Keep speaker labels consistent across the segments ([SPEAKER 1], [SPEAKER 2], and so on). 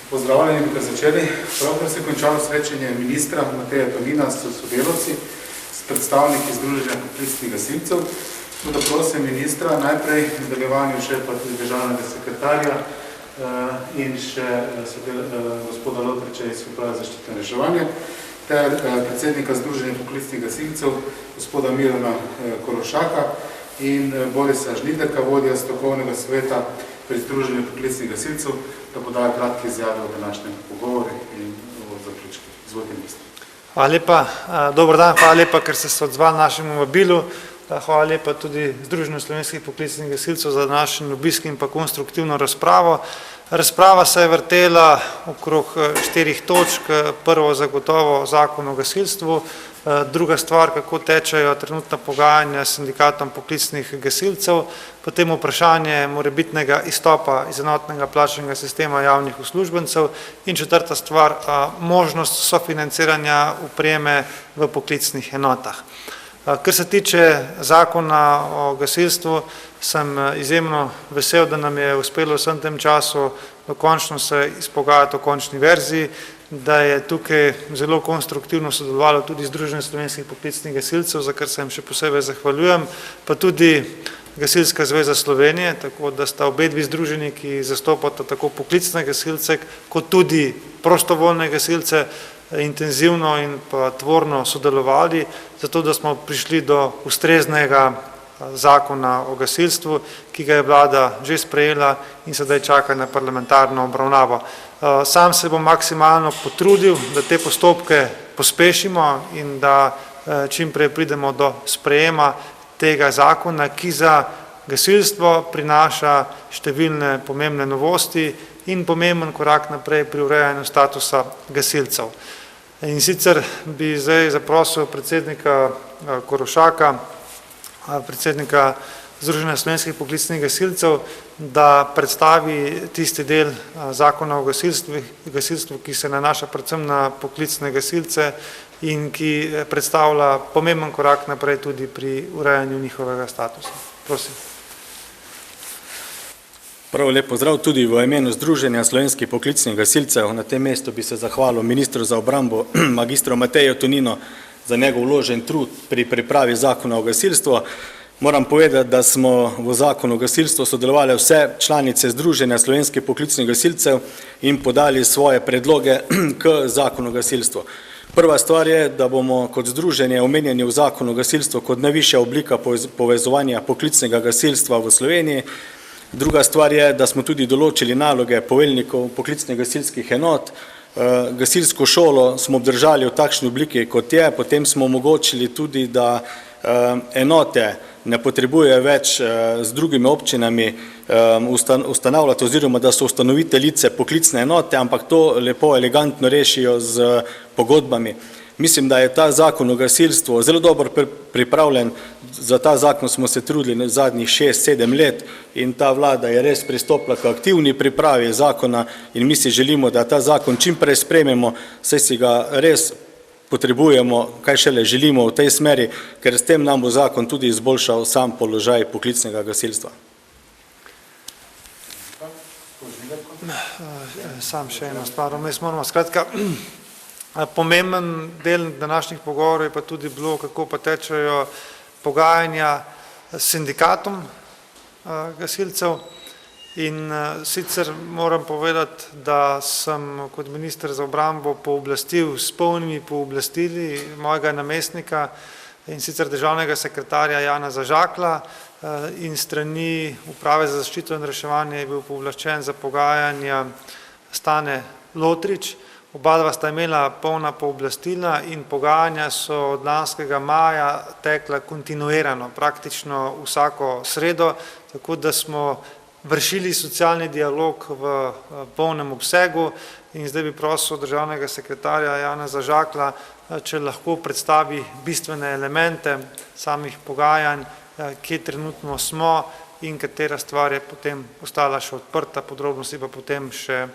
[SPEAKER 1] Pozdravljeni, bi kar začeli. Pravkar se je končalo srečanje ministra Mateja Tonina s sodelavci, s predstavniki Združenja poklicnih gasilcev. Da prosim ministra, najprej v nadaljevanju še pa tudi državnega sekretarja in še gospoda Lotriča iz Uprave za zaščito in reševanje, ter predsednika Združenja poklicnih gasilcev, gospoda Mirana Korošaka in Borisa Žnideka, vodja strokovnega sveta pri Združenju poklicnih gasilcev, da podajo kratke izjave o današnjem pogovoru in o zaključku. Izvolite, minister.
[SPEAKER 2] Hvala lepa. Dober dan, hvala lepa, ker ste se odzvali našemu vabilu. Hvala lepa tudi Združenju slovenskih poklicnih gasilcev za današnji obisk in pa konstruktivno razpravo. Razprava se je vrtela okrog 4 točk. Prvo zagotovo zakon o gasilstvu, druga stvar, kako tečejo trenutna pogajanja s sindikatom poklicnih gasilcev, potem vprašanje morebitnega izstopa iz enotnega plačnega sistema javnih uslužbencev in četrta stvar, možnost sofinanciranja opreme v poklicnih enotah. Kar se tiče zakona o gasilstvu, sem izjemno vesel, da nam je uspelo vsem tem času dokončno se izpogajati o končni verziji, da je tukaj zelo konstruktivno sodelovalo tudi Združenje slovenskih poklicnih gasilcev, za kar se jim še posebej zahvaljujem, pa tudi Gasilska zveza Slovenije, tako da sta obedvi združenji, ki zastopata tako poklicne gasilce, kot tudi prostovoljne gasilce, intenzivno in pa tvorno sodelovali, zato da smo prišli do ustreznega zakona o gasilstvu, ki ga je vlada že sprejela in sedaj čaka na parlamentarno obravnavo. Sam se bom maksimalno potrudil, da te postopke pospešimo in da čim prej pridemo do sprejema tega zakona, ki za gasilstvo prinaša številne pomembne novosti in pomemben korak naprej pri urejanju statusa gasilcev. In sicer bi zdaj zaprosil predsednika Korošaka, predsednika Združenja slovenskih poklicnih gasilcev, da predstavi tisti del zakona o gasilstvu, ki se nanaša predvsem na poklicne gasilce in ki predstavlja pomemben korak naprej tudi pri urejanju njihovega statusa. Prosim.
[SPEAKER 3] Prav lep pozdrav tudi v imenu Združenja slovenskih poklicnih gasilcev. Na tem mestu bi se zahvalil ministru za obrambo, magistru Mateju Toninu, za njegov vložen trud pri pripravi zakona o gasilstvu. Moram povedati, da smo v zakonu o gasilstvu sodelovali vse članice Združenja slovenskih poklicnih gasilcev in podali svoje predloge k zakonu o gasilstvu. Prva stvar je, da bomo kot združenje omenjeni v zakonu o gasilstvu kot najvišja oblika povezovanja poklicnega gasilstva v Sloveniji. Druga stvar je, da smo tudi določili naloge poveljnikov poklicnih gasilskih enot. Gasilsko šolo smo obdržali v takšni obliki, kot je, potem smo omogočili tudi, da enote ne potrebujejo več z drugimi občinami ustanavljati oziroma da so ustanoviteljice poklicne enote, ampak to lepo elegantno rešijo z pogodbami. Mislim, da je ta zakon o gasilstvu zelo dobro pripravljen. Za ta zakon smo se trudili zadnjih 6-7 let in ta vlada je res pristopila k aktivni pripravi zakona in mi si želimo, da ta zakon čim prej sprejmemo, saj si ga res potrebujemo, kaj šele želimo v tej smeri, ker s tem nam bo zakon tudi izboljšal sam položaj poklicnega gasilstva.
[SPEAKER 2] Sam še eno stvar, vmes moramo skratka. Pomemben del današnjih pogovorov je pa tudi bilo, kako pa tečejo pogajanja s sindikatom gasilcev in sicer moram povedati, da sem kot minister za obrambo pooblastil s polnimi pooblastili mojega namestnika in sicer državnega sekretarja Janeza Žaklja in strani Uprave za zaščito in reševanje je bil pooblaščen za pogajanja Stane Lotrič. Oba dva sta imela polna pooblastila in pogajanja so od lanskega maja tekla kontinuirano, praktično vsako sredo, tako da smo vršili socialni dialog v polnem obsegu in zdaj bi prosil državnega sekretarja Janeza Žaklja, če lahko predstavi bistvene elemente samih pogajanj, kje trenutno smo in katera stvar je potem ostala še odprta, podrobnosti pa potem še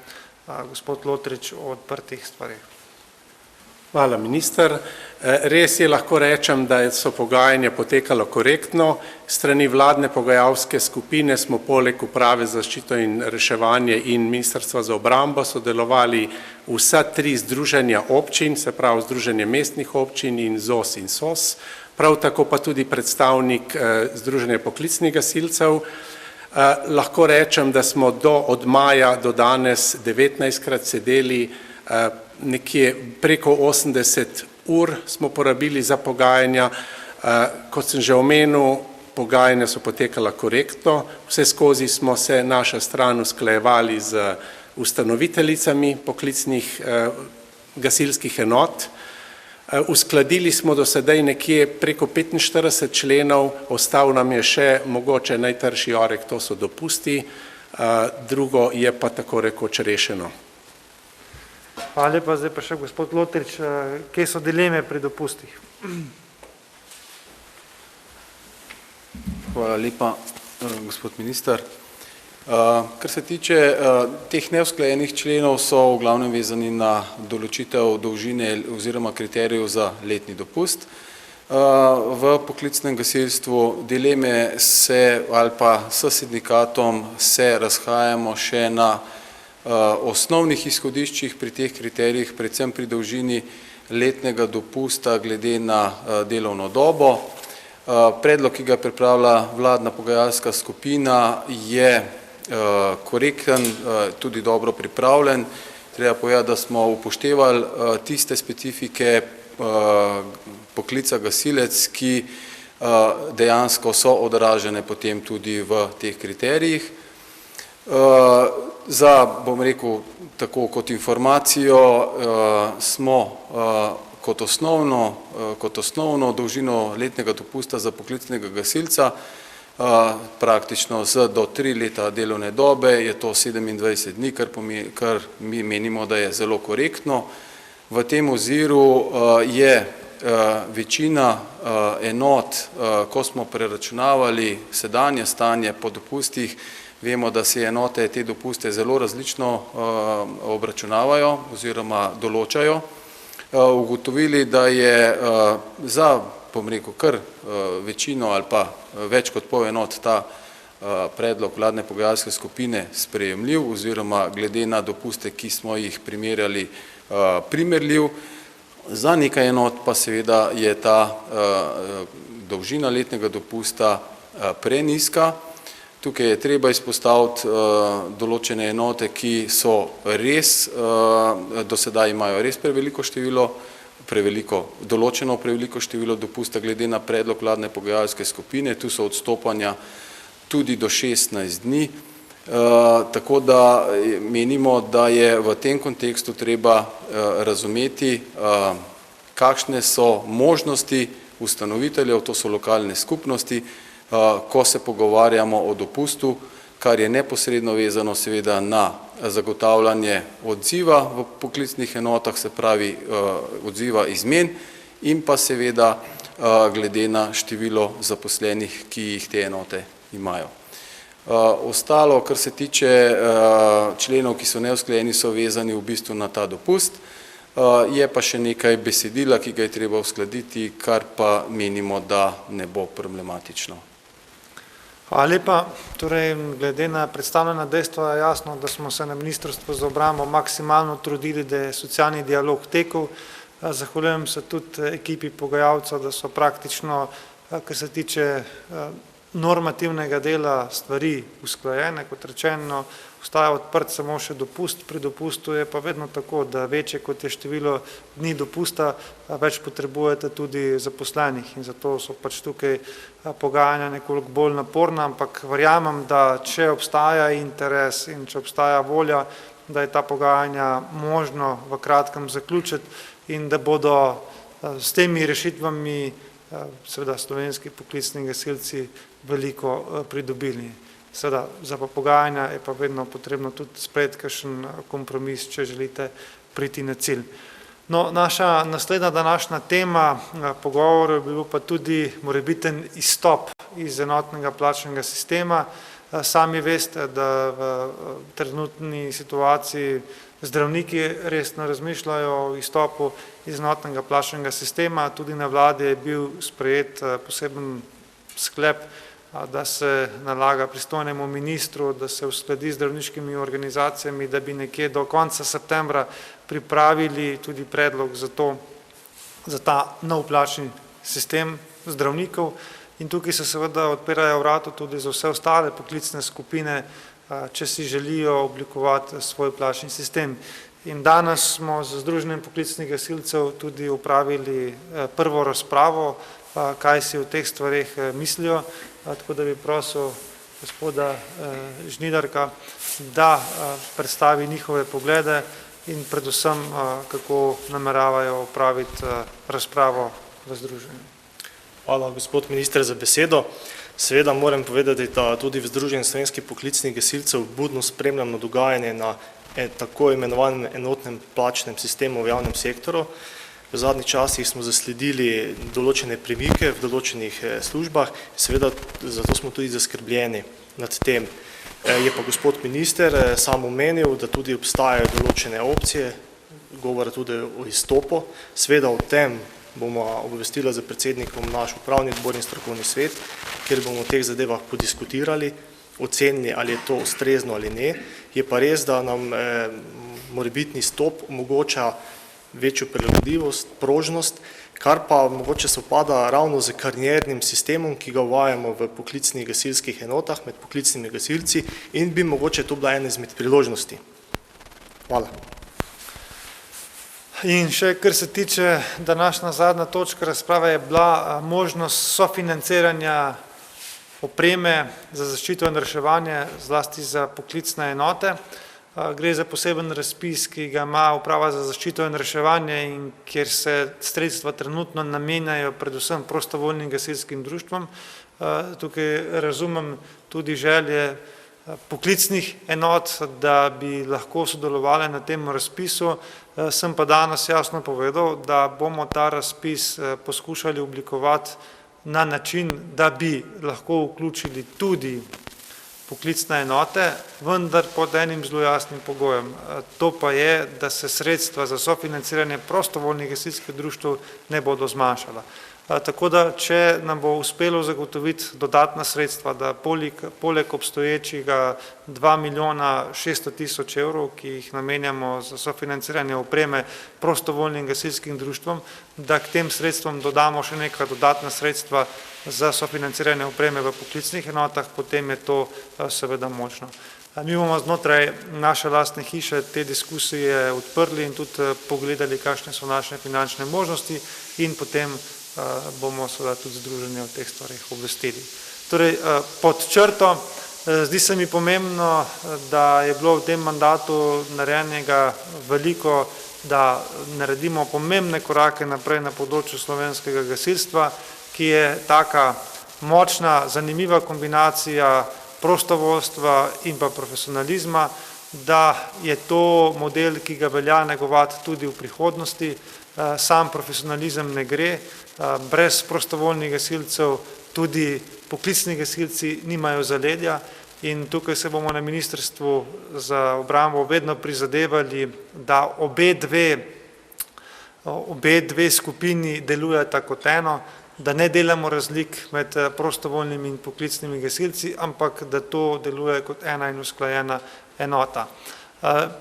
[SPEAKER 2] gospod Lotrič o odprtih stvarih.
[SPEAKER 4] Hvala, minister. Res je, lahko rečem, da so pogajanja potekalo korektno. Strani vladne pogajalske skupine smo poleg Uprave za zaščito in reševanje in Ministrstva za obrambo sodelovali vsa 3 združenja občin, se pravi Združenje mestnih občin in ZOS in SOS, prav tako pa tudi predstavnik Združenja poklicnih gasilcev. Lahko rečem, da smo od maja do danes 19-krat sedeli, nekje preko 80 ur smo porabili za pogajanja. Kot sem že omenil, pogajanja so potekala korektno, vse skozi smo se naša stran usklajevali z ustanoviteljicami poklicnih gasilskih enot. Uskladili smo do sedaj nekje preko 45 členov, ostal nam je še mogoče najtrši oreh, to so dopusti, drugo je pa tako rekoč rešeno.
[SPEAKER 2] Hvala lepa, zdaj pa še gospod Lotrič, kje so dileme pri dopustih?
[SPEAKER 5] Hvala lepa, gospod minister. Kar se tiče teh neusklajenih členov, so v glavnem vezani na določitev dolžine oziroma kriterijev za letni dopust. V poklicnem gasilstvu dileme se ali pa s sindikatom se razhajamo še na osnovnih izhodiščih pri teh kriterijih, predvsem pri dolžini letnega dopusta glede na delovno dobo. Predlog, ki ga pripravlja vladna pogajalska skupina, je korekten, tudi dobro pripravljen. Treba povedati, da smo upoštevali tiste specifike poklica gasilec, ki dejansko so odražene potem tudi v teh kriterijih. Za, bom rekel, tako kot informacijo, smo kot osnovno dolžino letnega dopusta za poklicnega gasilca praktično do 3 leta delovne dobe, je to 27 dni, kar mi menimo, da je zelo korektno. V tem oziru je večina enot, ko smo preračunavali sedanje stanje po dopustih, vemo, da se enote te dopuste zelo različno obračunavajo oziroma določajo. Ugotovili, da je za, bom rekel, kar večino ali pa več kot pol enot ta predlog vladne pogajalske skupine sprejemljiv oziroma glede na dopuste, ki smo jih primerjali, primerljiv. Za nekaj enot pa seveda je ta dolžina letnega dopusta prenizka. Tukaj je treba izpostaviti določene enote, ki so res, do sedaj imajo res določeno preveliko število dopusta glede na predlog vladne pogajalske skupine, tu so odstopanja tudi do 16 dni, tako da menimo, da je v tem kontekstu treba razumeti, kakšne so možnosti ustanoviteljev, to so lokalne skupnosti, ko se pogovarjamo o dopustu, kar je neposredno vezano seveda na zagotavljanje odziva v poklicnih enotah, se pravi odziva izmen in pa seveda glede na število zaposlenih, ki jih te enote imajo. Ostalo, kar se tiče členov, ki so neusklajeni, so vezani v bistvu na ta dopust, je pa še nekaj besedila, ki ga je treba uskladiti, kar pa menimo, da ne bo problematično.
[SPEAKER 2] Hvala lepa. Torej, glede na predstavljena dejstva je jasno, da smo se na Ministrstvu za obrambo maksimalno trudili, da je socialni dialog tekel. Zahvaljujem se tudi ekipi pogajalcev, da so praktično, kar se tiče normativnega dela, stvari usklajene, kot rečeno, ostaja odprt samo še dopust. Pri dopustu je pa vedno tako, da večje kot je število dni dopusta, več potrebujete tudi zaposlenih in zato so pač tukaj pogajanja nekoliko bolj naporna, ampak verjamem, da če obstaja interes in če obstaja volja, da je ta pogajanja možno v kratkem zaključiti in da bodo s temi rešitvami seveda slovenski poklicni gasilci veliko pridobili. Seveda za pogajanja je pa vedno potrebno tudi sprejeti kakšen kompromis, če želite priti na cilj. No, naša naslednja današnja tema pogovorov je bil pa tudi morebiten izstop iz enotnega plačnega sistema. Sami veste, da v trenutni situaciji zdravniki resno razmišljajo o izstopu iz enotnega plačnega sistema. Tudi na vladi je bil sprejet poseben sklep, da se nalaga pristojnemu ministru, da se uskladi z zdravniškimi organizacijami, da bi nekje do konca septembra pripravili tudi predlog za ta nov plačni sistem zdravnikov. In tukaj se seveda odpirajo vrata tudi za vse ostale poklicne skupine, če si želijo oblikovati svoj plačni sistem. In danes smo z Združenjem poklicnih gasilcev tudi opravili prvo razpravo, kaj si o teh stvareh mislijo, tako da bi prosil gospoda Žnidarka, da predstavi njihove poglede in predvsem, kako nameravajo opraviti razpravo v združenju.
[SPEAKER 6] Hvala, gospod minister, za besedo. Seveda moram povedati, da tudi v Združenju slovenskih poklicnih gasilcev budno spremljamo dogajanje na tako imenovanem enotnem plačnem sistemu v javnem sektoru. V zadnjih časih smo zasledili določene premike v določenih službah, seveda zato smo tudi zaskrbljeni nad tem. Je pa gospod minister sam omenil, da tudi obstajajo določene opcije, govora tudi o izstopu. Seveda o tem bomo obvestila za predsednikom naš upravni odbor in strokovni svet, kjer bomo o teh zadevah podiskutirali, ocenili, ali je to ustrezno ali ne. Je pa res, da nam morebitni izstop omogoča večjo prilagodljivost, prožnost, kar pa mogoče sovpada ravno z kariernim sistemom, ki ga uvajamo v poklicnih gasilskih enotah med poklicnimi gasilci in bi mogoče to bila ena izmed priložnosti. Hvala.
[SPEAKER 2] In še, kar se tiče današnja zadnja točka razprave, je bila možnost sofinanciranja opreme za zaščito in reševanje, zlasti za poklicne enote. Gre za poseben razpis, ki ga ima Uprava za zaščito in reševanje in kjer se sredstva trenutno namenjajo predvsem prostovoljnim gasilskim društvom. Tukaj razumem tudi želje poklicnih enot, da bi lahko sodelovali na tem razpisu. Sem pa danes jasno povedal, da bomo ta razpis poskušali oblikovati na način, da bi lahko vključili tudi poklicne enote, vendar pod enim zelo jasnim pogojem. To pa je, da se sredstva za sofinanciranje prostovoljnih gasilskih društev ne bodo zmanjšala. Tako da, če nam bo uspelo zagotoviti dodatna sredstva, da poleg obstoječega 2 milijona 600 tisoč evrov, ki jih namenjamo za sofinanciranje opreme prostovoljnim gasilskim društvom, da k tem sredstvom dodamo še neka dodatna sredstva za sofinanciranje opreme v poklicnih enotah, potem je to seveda možno. Mi bomo znotraj naše lastne hiše te diskusije odprli in tudi pogledali, kakšne so naše finančne možnosti in potem bomo seveda tudi združenje o teh stvarih obvestili. Torej, pod črto, zdi se mi pomembno, da je bilo v tem mandatu narejenega veliko, da naredimo pomembne korake naprej na področju slovenskega gasilstva, ki je taka močna, zanimiva kombinacija prostovoljstva in pa profesionalizma, da je to model, ki ga velja negovati tudi v prihodnosti. Sam profesionalizem ne gre, brez prostovoljnih gasilcev tudi poklicni gasilci nimajo zaledja in tukaj se bomo na Ministrstvu za obrambo vedno prizadevali, da obe dve skupini delujeta kot eno, da ne delamo razlik med prostovoljnimi in poklicnimi gasilci, ampak da to deluje kot ena in usklajena enota.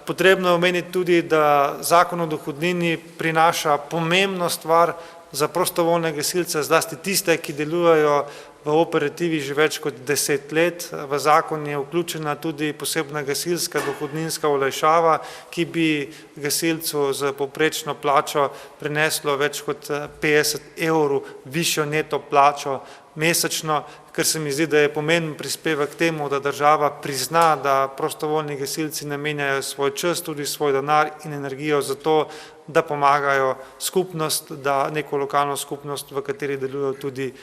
[SPEAKER 2] Potrebno je omeniti tudi, da Zakon o dohodnini prinaša pomembno stvar za prostovoljne gasilce, zlasti tiste, ki delujejo v operativi že več kot 10 let. V zakon je vključena tudi posebna gasilska dohodninska olajšava, ki bi gasilcu z povprečno plačo prineslo več kot 50 evrov višjo neto plačo mesečno, ker se mi zdi, da je pomemben prispevek temu, da država prizna, da prostovoljni gasilci namenjajo svoj čas, tudi svoj denar in energijo za to, da pomagajo skupnost, da neko lokalno skupnost, v kateri delujejo, tudi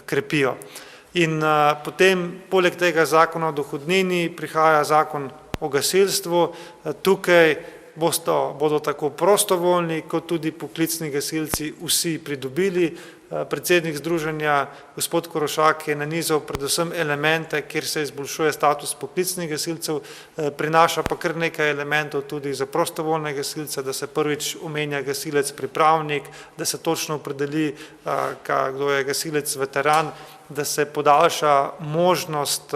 [SPEAKER 2] krepijo. In potem, poleg tega zakona o dohodnini, prihaja zakon o gasilstvu. Tukaj bodo tako prostovoljni, kot tudi poklicni gasilci vsi pridobili. Predsednik združenja, gospod Korošak, je nanizal predvsem elemente, kjer se izboljšuje status poklicnih gasilcev, prinaša pa kar nekaj elementov tudi za prostovoljne gasilce, da se prvič omenja gasilec pripravnik, da se točno opredeli, kdo je gasilec veteran, da se podaljša možnost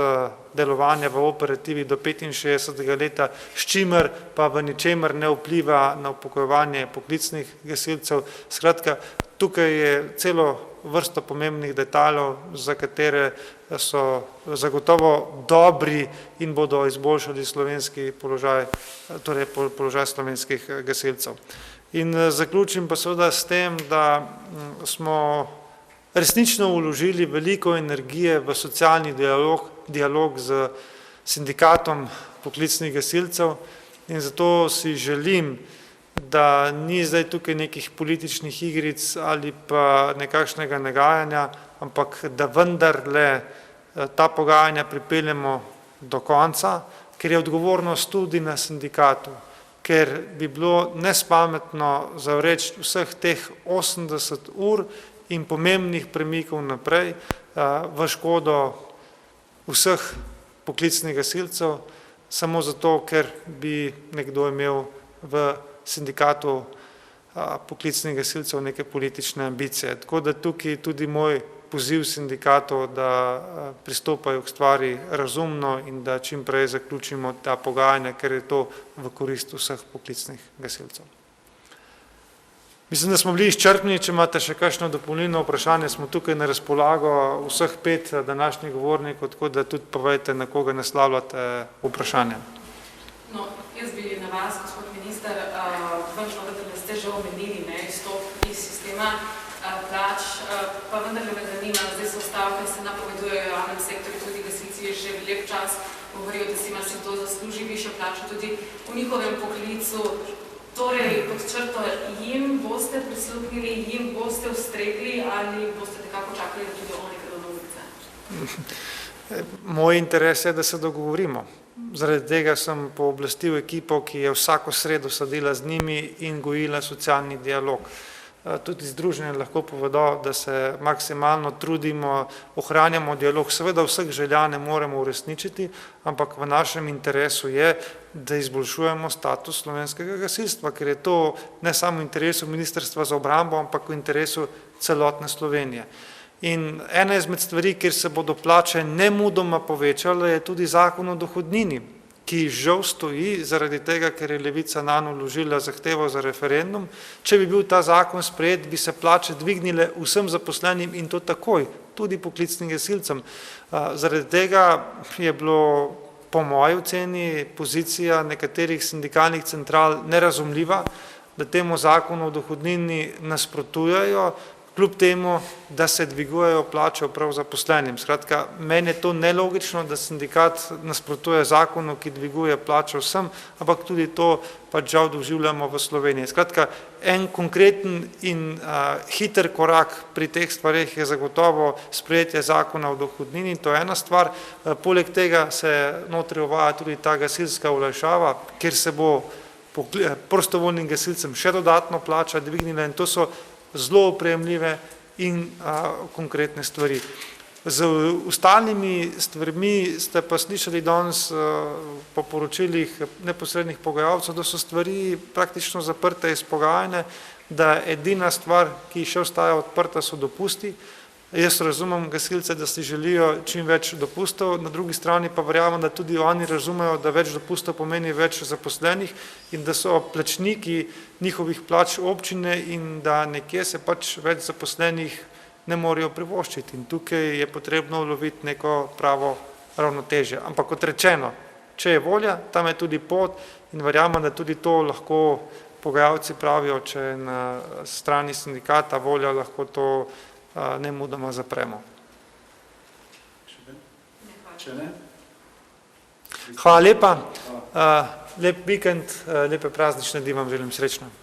[SPEAKER 2] delovanja v operativi do 65. leta, s čimer pa v ničemer ne vpliva na upokojevanje poklicnih gasilcev. Skratka, tukaj je celo vrsto pomembnih detajlov, za katere so zagotovo dobri in bodo izboljšali slovenski položaj, torej položaj slovenskih gasilcev. In zaključim pa seveda s tem, da smo resnično vložili veliko energije v socialni dialog z sindikatom poklicnih gasilcev in zato si želim, da ni zdaj tukaj nekih političnih igric ali pa nekakšnega nagajanja, ampak da vendarle ta pogajanja pripeljemo do konca, ker je odgovornost tudi na sindikatu, ker bi bilo nespametno zavreči vseh teh 80 ur in pomembnih premikov naprej v škodo vseh poklicnih gasilcev, samo zato, ker bi nekdo imel v sindikatu poklicnih gasilcev neke politične ambicije. Tako da tukaj tudi moj poziv sindikatov, da pristopajo k stvari razumno in da čim prej zaključimo ta pogajanja, ker je to v korist vseh poklicnih gasilcev. Mislim, da smo bili izčrpni, če imate še kakšno dopolnilno vprašanje, smo tukaj na razpolago vseh 5 današnjih govornikov, tako da tudi povejte, na koga naslavljate vprašanje.
[SPEAKER 7] No, jaz bi na vas, gospod minister, vršno, da ste že omenili izstop iz sistema plač, pa vendar me zanima, zdaj so stavke, se napovedujejo v javnem sektorju, tudi gasilci že lep čas govorijo, da si ima se to zasluži višjo plačo tudi v njihovem poklicu. Torej, pod črto, jim boste prisluhnili, jim boste ustregli ali boste nekako čakali, da tudi oni gredo na ulice?
[SPEAKER 2] Moj interes je, da se dogovorimo. Zaradi tega sem pooblastil ekipo, ki je vsako sredo sedela z njimi in gojila socialni dialog. Tudi združenje lahko povedo, da se maksimalno trudimo, ohranjamo dialog. Seveda vseh želja ne moremo uresničiti, ampak v našem interesu je, da izboljšujemo status slovenskega gasilstva, ker je to ne samo v interesu Ministrstva za obrambo, ampak v interesu celotne Slovenije. In ena izmed stvari, kjer se bodo plače nemudoma povečale, je tudi zakon o dohodnini, ki žal stoji zaradi tega, ker je Levica nanj vložila zahtevo za referendum. Če bi bil ta zakon sprejet, bi se plače dvignile vsem zaposlenim in to takoj, tudi poklicnim gasilcem. Zaradi tega je bilo po moji oceni pozicija nekaterih sindikalnih central nerazumljiva, da temu zakonu o dohodnini nasprotujejo, kljub temu, da se dvigujejo plače prav zaposlenim. Skratka, meni je to nelogično, da sindikat nasprotuje zakonu, ki dviguje plače vsem, ampak tudi to pač žal doživljamo v Sloveniji. Skratka, en konkreten in hiter korak pri teh stvareh je zagotovo sprejetje zakona o dohodnini, to je ena stvar. Poleg tega se notri uvaja tudi ta gasilska olajšava, kjer se bo prostovoljnim gasilcem še dodatno plača dvignila in to so zelo opremljive in konkretne stvari. Z ostalimi stvarmi ste pa slišali danes po poročilih neposrednih pogajalcev, da so stvari praktično zaprte iz pogajanja, da edina stvar, ki še ostaja odprta, so dopusti. Jaz razumem gasilce, da si želijo čim več dopustov, na drugi strani pa verjamem, da tudi oni razumejo, da več dopustov pomeni več zaposlenih in da so plačniki njihovih plač občine in da nekje se pač več zaposlenih ne morejo privoščiti. In tukaj je potrebno uloviti neko pravo ravnotežje. Ampak kot rečeno, če je volja, tam je tudi pot in verjamem, da tudi to lahko pogajalci pravijo, če je na strani sindikata volja, lahko to nemudoma zapremo. Hvala lepa. Lep vikend, lepe praznične dni vam želim, srečno.